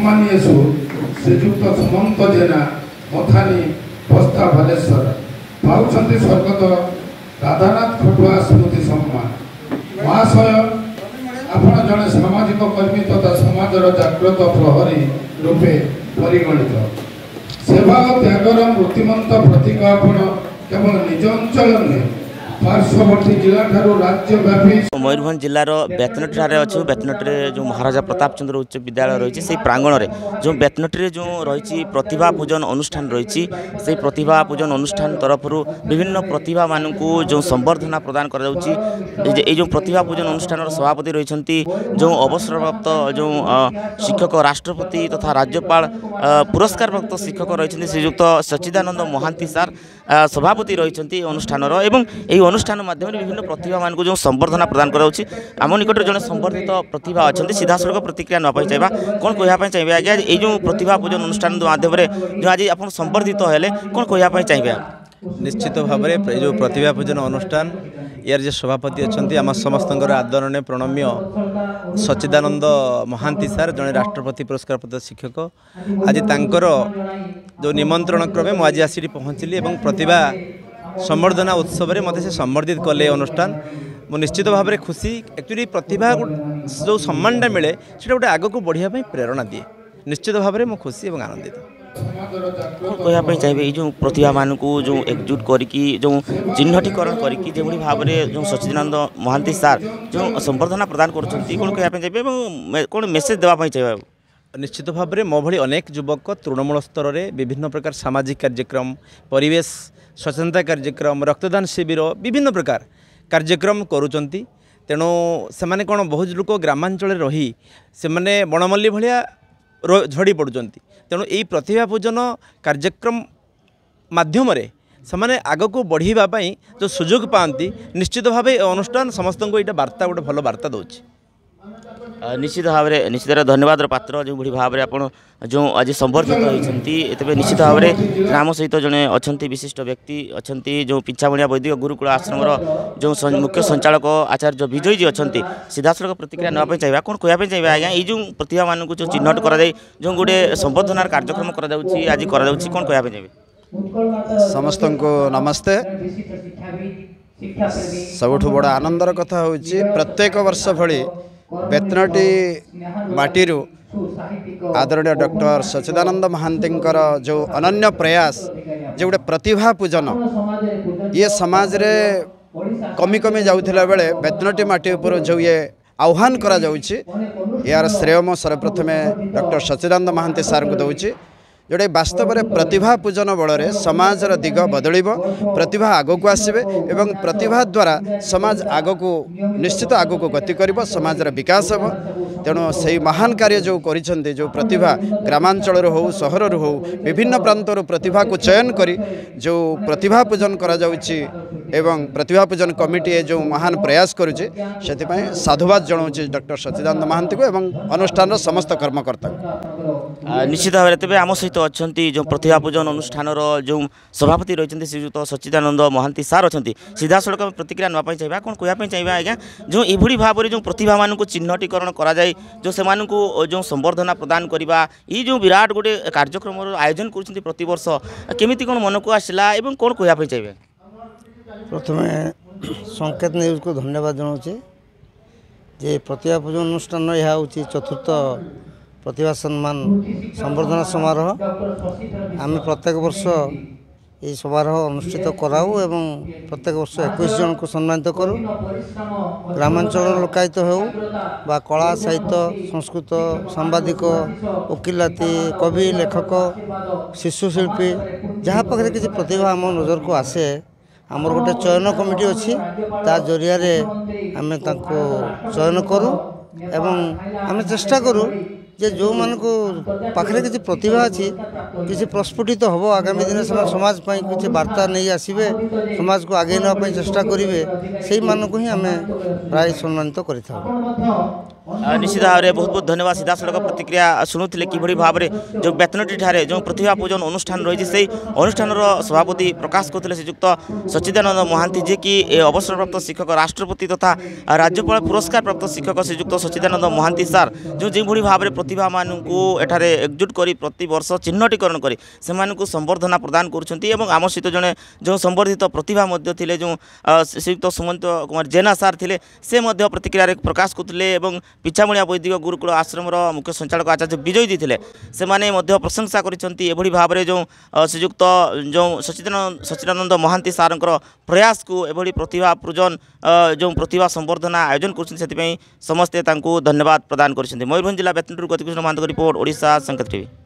सम्मानीय श्रीजुक्त सुमंत जेना मथानी बस्ता बालेश्वर पाँच स्वर्गत राधानाथ खटुआ स्मृति सम्मान महाशय आपण जड़े सामाजिक कर्मी तथा समाजर जागृत प्रहरी रूपे परिगणित सेवा और त्यागर मूर्तिमंत प्रतीक आपण केवल निज अंचल पार्श्ववर्ती जिला राज्य व्यापी मयूरभंज जिलार बेतनटी अच्छे बेतनटी जो महाराजा प्रताप चंद्र उच्च विद्यालय रही है प्रांगण में जो बेतनटी जो रही प्रतिभा पूजन अनुष्ठान रही से प्रतिभा पूजन अनुष्ठान तरफ विभिन्न प्रतिभा मानू जो संबर्धना प्रदान कर जो प्रतिभा पूजन अनुष्ठान सभापति रही जो अवसरप्राप्त जो शिक्षक राष्ट्रपति तथा राज्यपाल पुरस्कार प्राप्त शिक्षक रही श्रीजुक्त सच्चिदानंद महांती सार सभापति रही अनुष्ठान अनुष्ठान माध्यम विभिन्न प्रतिभा मान जो संबर्धना प्रदान कराउछि आम निकट जड़े संबर्धित प्रतिभा अच्छा सीधासख प्रतिक्रिया नापी चाहिए कौन कहवाई चाहिए आज्ञा ये जो प्रतिभा पूजन अनुष्ठान माध्यम जो आज आप संबर्धित हेले कौन कहवाई चाहिए? निश्चित भाव में जो प्रतिभा पूजन अनुष्ठान यार जो सभापति अच्छा आम समस्त आदरणीय प्रणम्य सच्चिदानंद महांती सार जड़े राष्ट्रपति पुरस्कार प्राप्त शिक्षक आज तांकर जो निमंत्रण क्रमे मुझे आसी पहुँचली और प्रतिभा संबर्धना उत्सव में मत से संबर्धित कले अनुष्ठान मु निश्चित भाव में खुशी एक्चुअली प्रतिभा जो सम्मानटा मिले से गोटे आग को बढ़िया प्रेरणा दिए निश्चित भाव में खुशी और आनंदित कहवाई चाहिए जो प्रतिभा मान को जो एकजुट करके जो चिन्हटीकरण करके जो भाव में जो सच्चिदानंद महांती सार जो संबर्धना प्रदान करुँच कौन कहवाई चाहिए कौन मेसेज देवाई चाहिए? निश्चित भाव में मो भली अनेक युवक तृणमूल स्तर में विभिन्न प्रकार सामाजिक कार्यक्रम परिवेश सचेतनता कार्यक्रम रक्तदान शिविर विभिन्न प्रकार कार्यक्रम करुँच तेणु से कौन बहुत लोक ग्रामांचल रही से बणमल्ली भाया झड़ी पड़ुं तेणु यही प्रतिभा पूजन कार्यक्रम माध्यम से आग को बढ़ावाई जो सुजोग पाती निश्चित भाव अनुष्ठान समस्त को यहाँ वार्ता गोटे भल वार्ता दूसरी निश्चित भाव में निश्चित धन्यवाद पात्र जो भाव में आप जो आज संबर्धित होती तेज निश्चित भाव में ग्राम सहित जड़े अच्छा विशिष्ट व्यक्ति अच्छा जो पिछाबणिया वैदिक गुरुकुल आश्रम जो मुख्य संचालक आचार्य विजय जी अच्छा सीधासख प्रतिक्रिया नापी चाहिए कौन कहवाई चाहिए आज्ञा ये जो प्रतिभा मान जो चिन्हट कर जो गोटे संबर्धनार कार्यक्रम आज कौन कहवाई चाहिए? समस्त को नमस्ते। सबुठ बड़ आनंदर कथा हूँ प्रत्येक वर्ष भली बेतनटी माटीरू आदरणीय डॉक्टर सच्चिदानंद महांती जो अनन्य प्रयास जो गोटे प्रतिभा पूजन ये समाज रे कमी कमी जाऊला बेले बेतनटी माटी उपर जो ये आह्वान करा जाउछि यार श्रेय मो सर्वप्रथमे डॉक्टर सच्चिदानंद महांती सार को दौची जोटे वास्तव में प्रतिभा पूजन बल समाजर दिग बदल प्रतिभा आग को आसबे एवं प्रतिभा द्वारा समाज आग को निश्चित आग को गति कर समाजर विकास हो तेणु से महान कार्य जो करिसेंती जो प्रतिभा ग्रामांचल हो सहर हो विभिन्न प्रांतर प्रतिभा को चयन करी जो प्रतिभा पूजन करा जाउछि एवं प्रतिभा पूजन कमिटी जो महान प्रयास करुचे से साधुवाद जनाऊँ डॉक्टर सच्चिदानंद महांती को एवं अनुष्ठान समस्त कर्मकर्ता निश्चित भाव में तेज आम सहित अच्छा जो प्रतिभा पूजन अनुष्ठान जो सभापति रही श्रीजुक्त सच्चिदानंद महांती सार अच्छा सीधासख प्रतिक्रिया नापी चाहिए कौन कहवाई चाहिए आज्ञा जो ये भाव में जो प्रतिभा मान चिन्हटीकरण कराए जो से जो संबर्धना प्रदान करवा ये जो विराट गोटे कार्यक्रम आयोजन कर प्रति वर्ष केमी कौन मन को आसला और कौन कहवाई चाहिए? प्रथम संकेत न्यूज को धन्यवाद जनाऊे जे प्रतिभा पूजन अनुष्ठान यह हूँ चतुर्थ प्रतिभा सम्मान संबर्धना समारोह आम प्रत्येक वर्ष ये समारोह अनुष्ठित कराऊ एवं प्रत्येक वर्ष 21 जन को सम्मानित करूँ ग्रामांचल लोकायत हो बा कला साहित्य संस्कृत सांबादिक वकिलाती कवि लेखक शिशुशिल्पी जहाँ पाखे किसी प्रतिभा आम नजर को आसे आमर गोटे चयन कमिटी अच्छी ता जरिया आम चयन करूँ एवं आम चेष्टा करूँ जे जो मान को पाखे किसी प्रतिभा अच्छी किसी प्रस्फुटित हम आगामी दिन से समाज किसी वार्ता नहीं आसबे समाज को आगे नापी चेष्टा करेंगे से ही मानक ही आम प्राय सम्मानित कर। निश्चित भाव में बहुत बहुत धन्यवाद सीधा सड़क प्रतिक्रिया शुणुले कि भाव में जो बेतनटी ठारे जो प्रतिभा पूजन अनुष्ठान रही से अनुष्ठान सभापति प्रकाश करते श्रीजुक्त सच्चिदानंद महांती जी कि अवसरप्राप्त शिक्षक राष्ट्रपति तथा राज्यपाल पुरस्कार प्राप्त शिक्षक श्रीजुक्त सच्चिदानंद महांती सार जो भाव में प्रतिभा मानू एठारे एकजुट कर प्रति वर्ष चिह्नटीकरण कर संबर्धना प्रदान कर आम सहित जड़े जो संबर्धित प्रतिभा थे जो श्रीयुक्त सुमंत कुमार जेना सार थे से प्रतिक्रिया प्रकाश करते पिछामुड़िया वैदिक गुरुकुल आश्रम मुख्य संचालक आचार्य विजय थे से प्रशंसा कर भाव में जो श्रीयुक्त जो सच्चिदानंद महांती सार प्रयास को एभली प्रतिभा पूजन जो प्रतिभा संबर्धना आयोजन कर समस्ते धन्यवाद प्रदान कर मयूरभंज जिला बेतनटू गतिकृष्ण महांत रिपोर्ट ओडिशा संकेत टीवी।